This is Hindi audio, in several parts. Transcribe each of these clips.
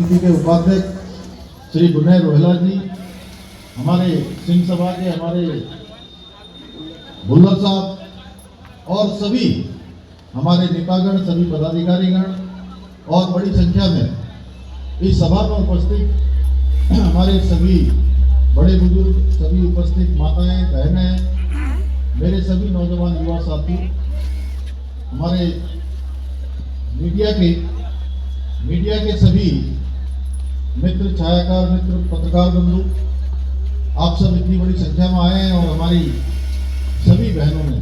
समिति के उपाध्यक्ष श्री विनय रोहेला जी, हमारे सिंह सभा के हमारे भुल्लर साहब और सभी हमारे नेतागण, सभी पदाधिकारीगण और बड़ी संख्या में इस सभा में उपस्थित हमारे सभी बड़े बुजुर्ग, सभी उपस्थित माताएं, बहनें, मेरे सभी नौजवान युवा साथी, हमारे मीडिया के सभी मित्र, छायाकार मित्र, पत्रकार बंधु, आप सब इतनी बड़ी संख्या में आए हैं और हमारी सभी बहनों ने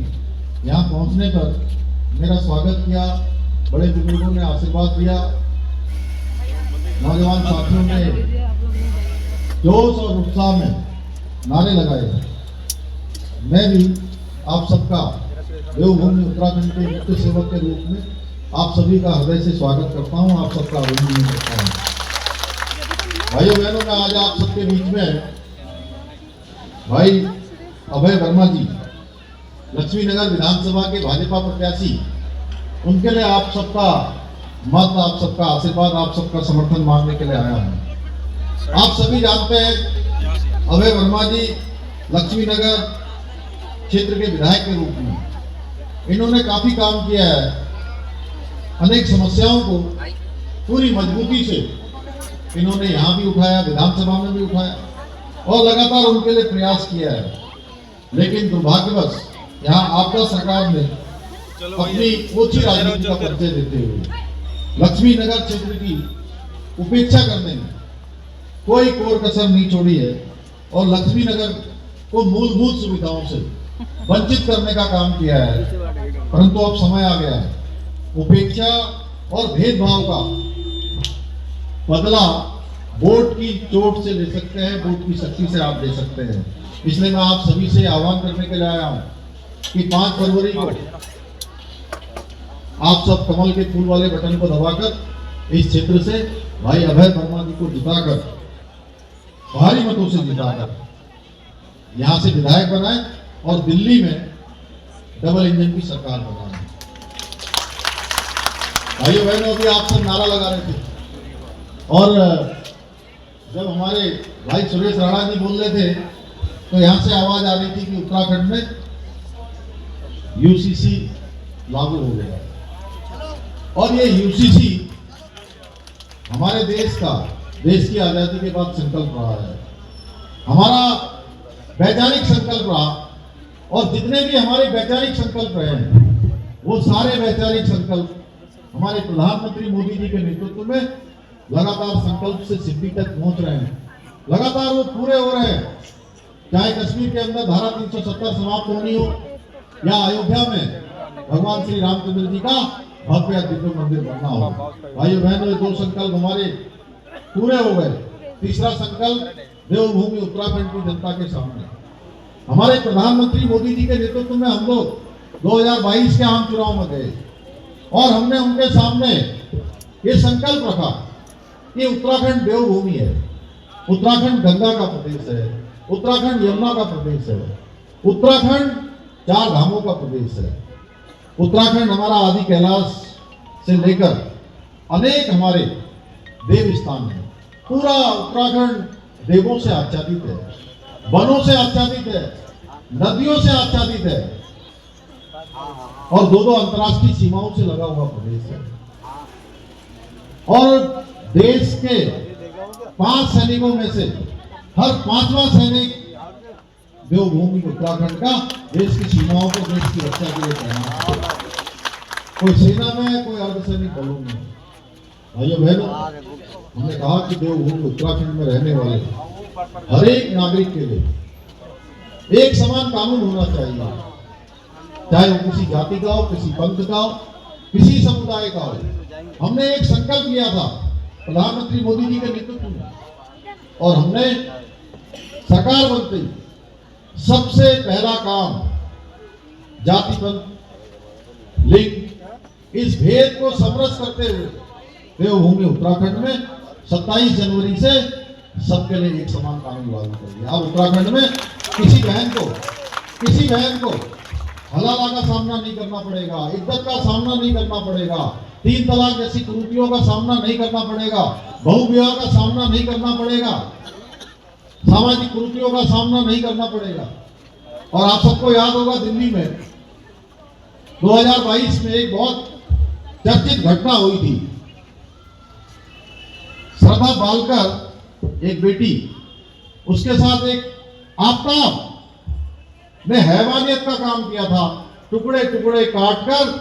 यहाँ पहुँचने पर मेरा स्वागत किया। बड़े बुजुर्गों ने आशीर्वाद दिया, नौजवान साथियों ने जोश और उत्साह में नारे लगाए। मैं भी आप सबका देवभूमि उत्तराखंड के मुख्य सेवक के रूप में आप सभी का हृदय से स्वागत करता हूं, आप सबका अभिनंदन करता हूं। भाइयों बहनों, मैं आज आप सबके बीच में भाई अभय वर्मा जी, लक्ष्मी नगर विधानसभा के भाजपा प्रत्याशी, उनके लिए आप सबका मत, आप सबका आशीर्वाद, आप सबका समर्थन मांगने के लिए आया हूं। आप सभी जानते हैं अभय वर्मा जी लक्ष्मी नगर क्षेत्र के विधायक के रूप में इन्होंने काफी काम किया है। अनेक समस्याओं को पूरी मजबूती से इन्होंने यहाँ भी उठाया, विधानसभा में भी उठाया और लगातार उनके लिए प्रयास किया है। लेकिन दुर्भाग्यवश यहाँ आपदा सरकार ने अपनी ओछी राजनीति का परिचय देते हुए लक्ष्मी नगर क्षेत्र की उपेक्षा करने में कोई कोर कसर नहीं छोड़ी है और लक्ष्मी नगर को मूलभूत सुविधाओं से वंचित करने का काम किया है। परंतु अब समय आ गया है, उपेक्षा और भेदभाव का बदला वोट की चोट से ले सकते हैं, वोट की शक्ति से आप दे सकते हैं। इसलिए मैं आप सभी से आह्वान करने के लिए आया हूं कि 5 फरवरी को आप सब कमल के फूल वाले बटन को दबाकर इस क्षेत्र से भाई अभय वर्मा जी को जिताकर, भारी मतों से जिताकर यहां से विधायक बनाए और दिल्ली में डबल इंजन की सरकार बनाए। भाइयों बहनों, अभी आप सब नारा लगा रहे थे और जब हमारे भाई सुरेश राणा जी बोल रहे थे तो यहां से आवाज आ रही थी कि उत्तराखंड में यूसीसी लागू हो गया और ये यूसीसी हमारे देश की आजादी के बाद संकल्प रहा है, हमारा वैज्ञानिक संकल्प रहा और जितने भी हमारे वैज्ञानिक संकल्प रहे हैं वो सारे वैज्ञानिक संकल्प हमारे प्रधानमंत्री मोदी जी के नेतृत्व में लगातार संकल्प से सिद्धि तक पहुंच रहे हैं, लगातार वो पूरे हो रहे हैं। चाहे कश्मीर के अंदर धारा 370 समाप्त होनी हो या अयोध्या में भगवान श्री रामचंद्र जी का भव्य दिव्य मंदिर बनना हो। भाइयों बहनों, ये 2 संकल्प हमारे पूरे हो गए। तीसरा संकल्प देवभूमि उत्तराखंड की जनता के सामने, हमारे प्रधानमंत्री मोदी जी के नेतृत्व में हम लोग 2022 के आम चुनाव में गए और हमने उनके सामने ये संकल्प रखा कि उत्तराखंड देवभूमि है, उत्तराखंड गंगा का प्रदेश है, उत्तराखंड यमुना का प्रदेश है, उत्तराखंड 4 धामों का प्रदेश है, उत्तराखंड हमारा आदि कैलाश से लेकर अनेक हमारे देव स्थान है। पूरा उत्तराखंड देवों से आच्छादित है, वनों से आच्छादित है, नदियों से आच्छादित है और 2 अंतर्राष्ट्रीय सीमाओं से लगा हुआ प्रदेश है। और देश के 5 सैनिकों में से हर 5वां सैनिक देवभूमि उत्तराखंड का देश की सीमाओं को, देश की रक्षा के लिए तैनात है। कोई सेना में, कोई अर्धसैनिक बलों में। भाइयों बहनों, हमने कहा कि देवभूमि उत्तराखंड में रहने वाले हर एक नागरिक के लिए एक समान कानून होना चाहिए, चाहे वो किसी जाति का हो, किसी पंथ का हो, किसी समुदाय का हो। हमने एक संकल्प लिया था प्रधानमंत्री मोदी जी के नेतृत्व में और हमने सरकार बनते ही सबसे पहला काम जाति, पंथ, लिंग, इस भेद को समरस करते हुए देवभूमि उत्तराखंड में 27 जनवरी से सबके लिए एक समान कानून लागू कर दिया। अब उत्तराखंड में किसी बहन को हलाला का सामना नहीं करना पड़ेगा, इज्जत का सामना नहीं करना पड़ेगा, तीन तलाक जैसी कुरीतियों का सामना नहीं करना पड़ेगा, बहु विवाह का सामना नहीं करना पड़ेगा, सामाजिक कुरीतियों का सामना नहीं करना पड़ेगा। और आप सबको याद होगा दिल्ली में 2022 में एक बहुत चर्चित घटना हुई थी। श्रद्धा बालकर एक बेटी, उसके साथ एक आफ्ताब ने हैवानियत का काम किया था। टुकड़े टुकड़े काटकर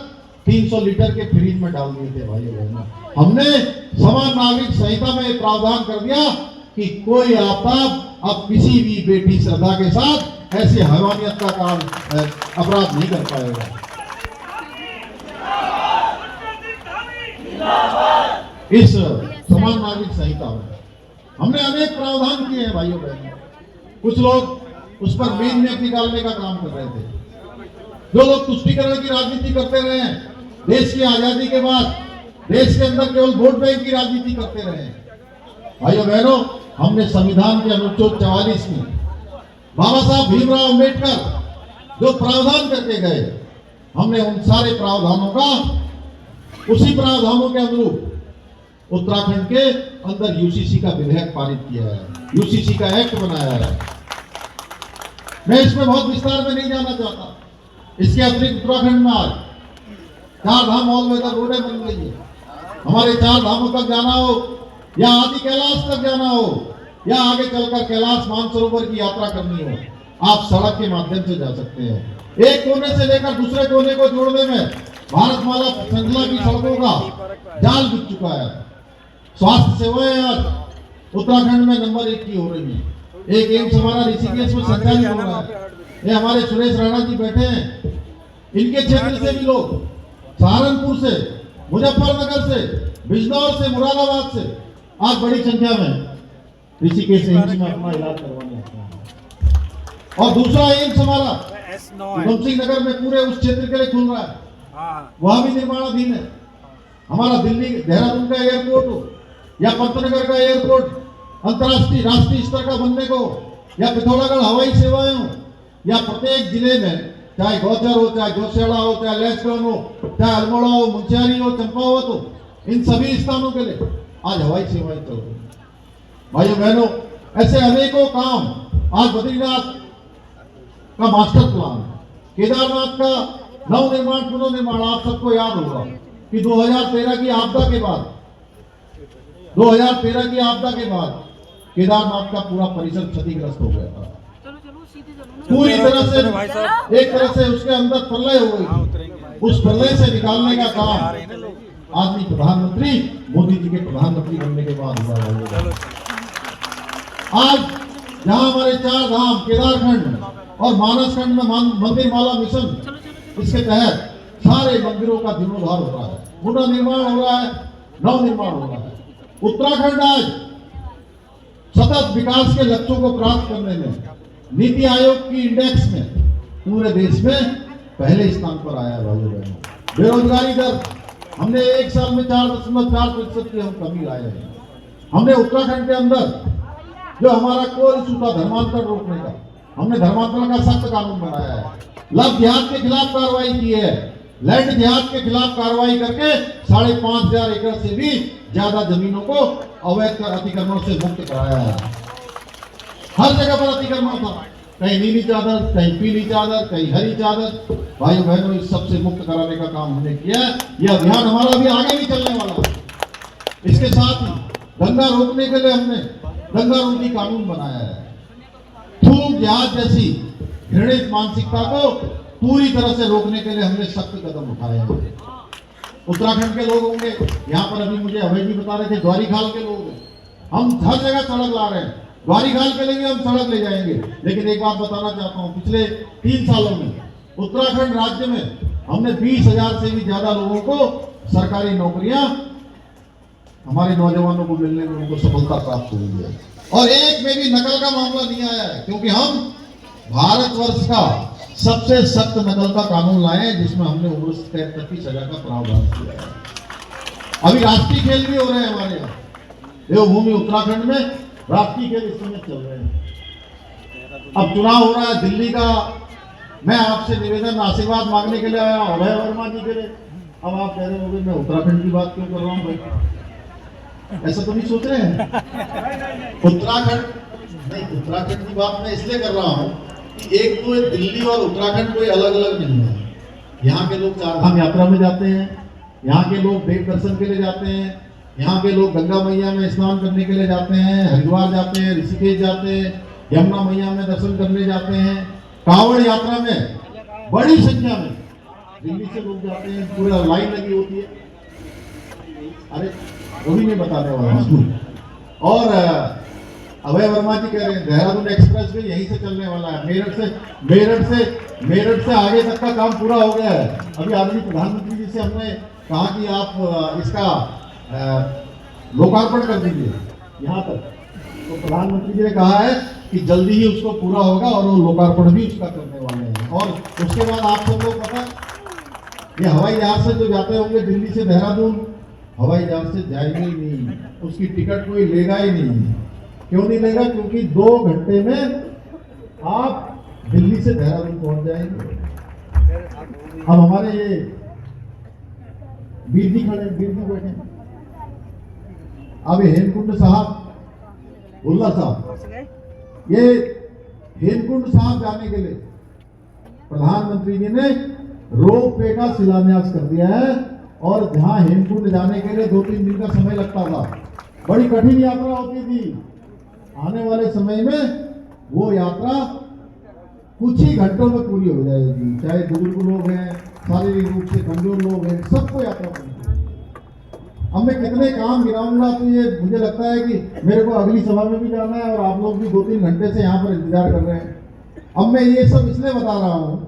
300 लीटर के फ्रिज में डाल दिए थे भाइयों बहनों। हमने समान नागरिक संहिता में प्रावधान कर दिया कि कोई आफ्ताब अब किसी भी बेटी श्रद्धा के साथ ऐसे हैवानियत का काम अपराध नहीं कर पाएगा। इस समान नागरिक संहिता में हमने अनेक प्रावधान किए हैं भाइयों बहनों। कुछ लोग उस पर मीन में निकालने का काम कर रहे थे। जो लोग तुष्टीकरण की राजनीति करते रहे हैं, देश की आजादी के बाद देश के अंदर केवल वोट बैंक की राजनीति करते रहे हैं। भाइयों बहनों, हमने संविधान के अनुच्छेद 44 में बाबा साहब भीमराव अंबेडकर जो प्रावधान करके गए, हमने उन सारे प्रावधानों का उसी प्रावधानों के अनुरूप उत्तराखंड के अंदर यूसीसी का विधेयक पारित किया है, यूसीसी का एक्ट बनाया है। मैं इसमें बहुत विस्तार में नहीं जाना चाहता। इसके अतिरिक्त उत्तराखंड में आज 4 धाम ऑल वेदर रोडें बन गई है। हमारे 4 धामों तक जाना हो या आदि कैलाश तक जाना हो या आगे चलकर कैलाश मानसरोवर की यात्रा करनी हो, आप सड़क के माध्यम से जा सकते हैं। एक कोने से लेकर दूसरे कोने को जोड़ने में भारतमाला श्रृंखला की सड़कों का जाल बिछ चुका है। स्वास्थ्य सेवाएं आज उत्तराखंड में नंबर 1 की हो रही है। एक एम्स हमारा ऋषिकेश में संचालित हो रहा है। ये हमारे सुरेश राणा जी बैठे हैं, इनके क्षेत्र से भी लोग सहारनपुर से, मुजफ्फरनगर से, बिजनौर से, मुरादाबाद से आज बड़ी संख्या में ऋषिकेश एम्स में अपना इलाज करवाने आते हैं। और दूसरा एम्स हमारा उधम सिंह नगर में पूरे उस क्षेत्र के लिए खुल रहा है, वह भी निर्माणाधीन है। हमारा दिल्ली देहरादून का एयरपोर्ट हो या पंतनगर का एयरपोर्ट अंतर्राष्ट्रीय राष्ट्रीय स्तर का बनने को, या पिथौरागढ़ हवाई सेवाएं हो, या प्रत्येक जिले में चाहे गौचर हो, चाहे जोशियाड़ा हो, चाहे लैसगंज हो, चाहे अल्मोड़ा हो, मुंशियारी हो, चंपावत हो, इन सभी स्थानों के लिए आज हवाई सेवाएं चल रही हैं। भाइयों बहनों, ऐसे अनेकों काम। आज बद्रीनाथ का मास्टर प्लान, केदारनाथ का नवनिर्माण पुनर्निर्माण। आप सबको याद होगा कि 2013 की आपदा के बाद 2013 की आपदा के बाद केदारनाथ का पूरा परिसर क्षतिग्रस्त हो गया था। पूरी तरह से एक तरह से उसके अंदर प्रलय हो गई थी। उस प्रलय से निकालने का काम आदमी प्रधानमंत्री मोदी जी के प्रधानमंत्री बनने के बाद हुआ है। आज जहां हमारे 4 धाम केदारखंड और मानसखंड में मंदिर माला मिशन, इसके तहत सारे मंदिरों का जीर्णोद्धार हो रहा है, पुनर्निर्माण हो रहा है, नवनिर्माण हो रहा है। उत्तराखंड आज सतत विकास के लक्ष्यों को प्राप्त करने में नीति आयोग की इंडेक्स में पूरे देश में पहले स्थान पर आया है। भाइयों बहनों, बेरोजगारी दर हमने 1 साल में 4.4% की हम कमी लाए हैं। हमने उत्तराखंड के अंदर जो हमारा कोर इशू था धर्मांतरण रोकने का, हमने धर्मांतरण का सख्त कानून बनाया है। लव जिहाद के खिलाफ कार्रवाई की है, लैंड जिहाद के खिलाफ कार्रवाई करके 5,500 एकड़ से भी ज्यादा जमीनों को अवैध अतिक्रमण से मुक्त कराया है। हर जगह पर अतिक्रमण था, कहीं नीली चादर, कहीं पीली चादर, कहीं हरी चादर। भाइयों बहनों, इस सबसे मुक्त कराने का काम हमने किया है। यह अभियान हमारा अभी आगे भी चलने वाला है। इसके साथ ही दंगा रोकने के लिए हमने दंगा रोधी कानून बनाया है। थूक जिहाद जैसी घृणित मानसिकता को पूरी तरह से रोकने के लिए हमने सख्त कदम उठाए हैं। उत्तराखंड के लोग होंगे, यहाँ पर अभी मुझे अभय जी बता रहे थे द्वारीखाल के लोग हैं। हम हर जगह सड़क ला रहे हैं, द्वारीखाल के लिए हम सड़क ले जाएंगे। लेकिन एक बात बताना चाहता हूँ, पिछले 3 सालों में उत्तराखंड राज्य में हमने 20,000 से भी ज्यादा लोगों को सरकारी नौकरियां हमारे नौजवानों को मिलने में उनको सफलता प्राप्त हुई है। और एक में भी नकल का मामला नहीं आया है, क्योंकि हम भारतवर्ष का सबसे सख्त नकल का कानून लाए हैं, जिसमें हमने उम्र कैद तक की सजा का प्रावधान किया है। अभी राष्ट्रीय खेल भी हो रहे हैं हमारे यहाँ देवभूमि उत्तराखंड में, राष्ट्रीय खेल इस समय चल रहे हैं। अब चुनाव हो रहा है दिल्ली का। मैं आपसे निवेदन आशीर्वाद मांगने के लिए आया अभय वर्मा जी के लिए, अब आप कह रहे होंगे मैं उत्तराखंड की बात क्यों कर रहा हूँ भाई, ऐसा तो नहीं सोच रहे हैं? उत्तराखंड की बात मैं इसलिए कर रहा हूँ कि एक तो दिल्ली और उत्तराखंड कोई अलग अलग नहीं है। यहाँ के लोग चारधाम यात्रा में जाते हैं, यहाँ के लोग देव दर्शन के लिए जाते हैं, यहाँ के लोग गंगा मैया में स्नान करने के लिए जाते हैं, हरिद्वार जाते हैं, ऋषिकेश जाते हैं, यमुना मैया में दर्शन करने जाते हैं। कांवड़ यात्रा में बड़ी संख्या में दिल्ली से लोग जाते हैं, पूरा लाइन लगी होती है। अरे वो भी नहीं बताने वाला। और अभय वर्मा जी कह रहे हैं देहरादून एक्सप्रेस भी यहीं से चलने वाला है, मेरठ से आगे तक का काम पूरा हो गया है। अभी आदरणीय प्रधानमंत्री जी से हमने कहा कि आप इसका लोकार्पण कर दीजिए यहाँ तक, तो प्रधानमंत्री जी ने कहा है कि जल्दी ही उसको पूरा होगा और वो लोकार्पण भी उसका करने वाले हैं। और उसके बाद आप सब लोग पता, ये हवाई जहाज से जो जाते होंगे दिल्ली से देहरादून, हवाई जहाज से जाएंगे ही नहीं, उसकी टिकट कोई लेगा ही नहीं। क्यों नहीं लेगा? क्योंकि 2 घंटे में आप दिल्ली से देहरादून पहुंच जाएंगे। अब हमारे ये वीर जी खड़े, वीर जी बैठे, अब हेमकुंड साहब, उल्ला साहब, ये हेमकुंड साहब जाने के लिए प्रधानमंत्री जी ने रोप वे का शिलान्यास कर दिया है। और जहां हेमकुंड जाने के लिए 2-3 दिन का समय लगता था, बड़ी कठिन यात्रा होती थी, आने वाले समय में वो यात्रा कुछ ही घंटों में पूरी हो जाएगी। चाहे बुजुर्ग लोग हैं, शारीरिक रूप से कमजोर लोग हैं, सबको यात्रा पूरी। अब मैं कितने काम गिनाऊंगा तो ये मुझे लगता है कि मेरे को अगली सभा में भी जाना है और आप लोग भी 2-3 घंटे से यहाँ पर इंतजार कर रहे हैं। अब मैं ये सब इसलिए बता रहा हूँ,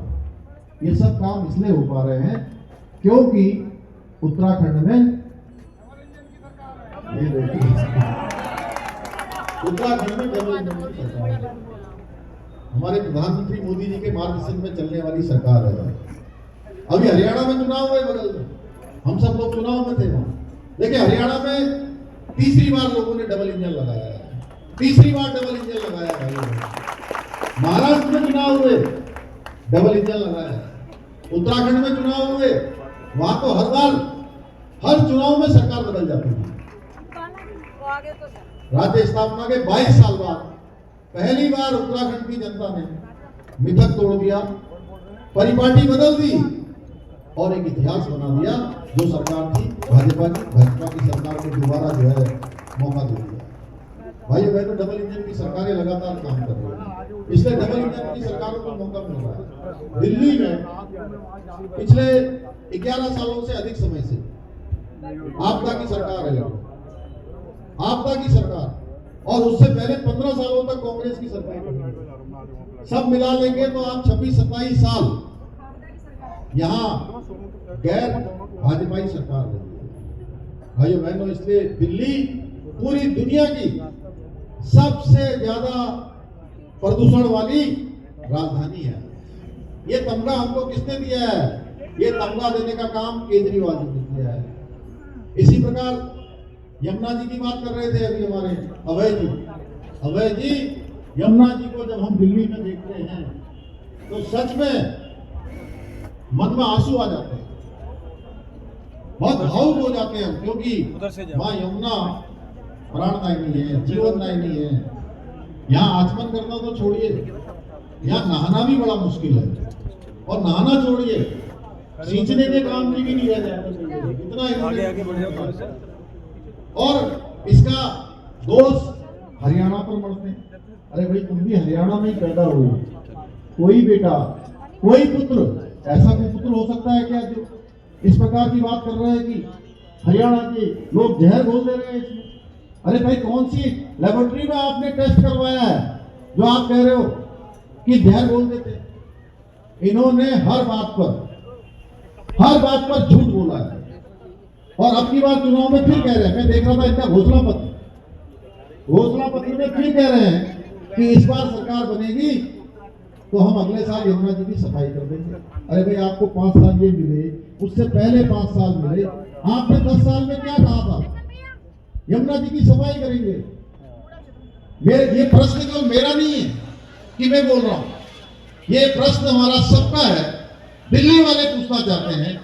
ये सब काम इसलिए हो पा रहे हैं क्योंकि उत्तराखंड में डबल इंजन की सरकार है। हमारे प्रधानमंत्री मोदी जी के मार्गदर्शन में चलने वाली सरकार है। अभी हरियाणा में चुनाव हुए बगल में, हम सब लोग चुनाव में थे वहां। देखिए हरियाणा में तीसरी बार लोगों ने डबल इंजन लगाया है, तीसरी बार डबल इंजन लगाया है। महाराष्ट्र में चुनाव हुए, डबल इंजन लगाया है। उत्तराखंड में चुनाव हुए, वहां तो हर बार हर चुनाव में सरकार बदल जाती है। राज्य स्थापना के 22 साल बाद पहली बार उत्तराखंड की जनता ने मिथक तोड़ दिया, परिपाटी बदल दी और एक इतिहास बना दिया। जो सरकार थी भाजपा की सरकार को दोबारा जो है मौका दे दिया। भाई बहनों, डबल इंजन की सरकारें लगातार काम कर रही है, इसलिए डबल इंजन की सरकारों को मौका मिल रहा है। दिल्ली में पिछले 11 सालों से अधिक समय से आपदा की सरकार है, आपदा की सरकार, और उससे पहले 15 सालों तक कांग्रेस की सरकार। सब मिला लेंगे तो आप 26-27 साल यहाँ गैर भाजपाई सरकार है। भाइयों बहनों, इसलिए दिल्ली पूरी दुनिया की सबसे ज्यादा प्रदूषण वाली राजधानी है। ये तमगा हमको किसने दिया है? ये तमगा देने का काम केजरीवाल जी ने किया है। इसी प्रकार यमुना जी की बात कर रहे थे अभी हमारे अभय जी, यमुना जी को जब हम दिल्ली में देखते हैं तो सच में मन में आंसू आ जाते हैं, बहुत भावुक हो जाते हैं, क्योंकि मां यमुना प्राणदायिनी है, जीवनदायिनी है। यहाँ आचमन करना तो छोड़िए, यहाँ नहाना भी बड़ा मुश्किल है, और नहाना छोड़िए, सींचने के काम भी नहीं रह जाते, इतना आगे। और इसका दोष हरियाणा पर मरते हैं। अरे भाई, तुम भी हरियाणा में ही पैदा हुए, कोई बेटा, कोई पुत्र, ऐसा कोई पुत्र हो सकता है क्या जो इस प्रकार की बात कर रहे हैं कि हरियाणा के लोग जहर घोल दे रहे हैं इसमें? अरे भाई, कौन सी लेबोरेटरी में आपने टेस्ट करवाया है जो आप कह रहे हो कि जहर घोल देते? इन्होंने हर बात पर झूठ बोला है, और अब की बार चुनाव में फिर कह रहे हैं, मैं देख रहा था इनका घोषणा पत्र में फिर कह रहे हैं कि इस बार सरकार बनेगी तो हम अगले साल यमुना जी की सफाई कर देंगे। अरे भाई, आपको 5 साल ये मिले, उससे पहले 5 साल मिले, आपने 10 साल में क्या कहा था? यमुना जी की सफाई करेंगे। ये प्रश्न केवल मेरा नहीं है कि मैं बोल रहा हूं, ये प्रश्न हमारा सबका है। दिल्ली वाले पूछना चाहते हैं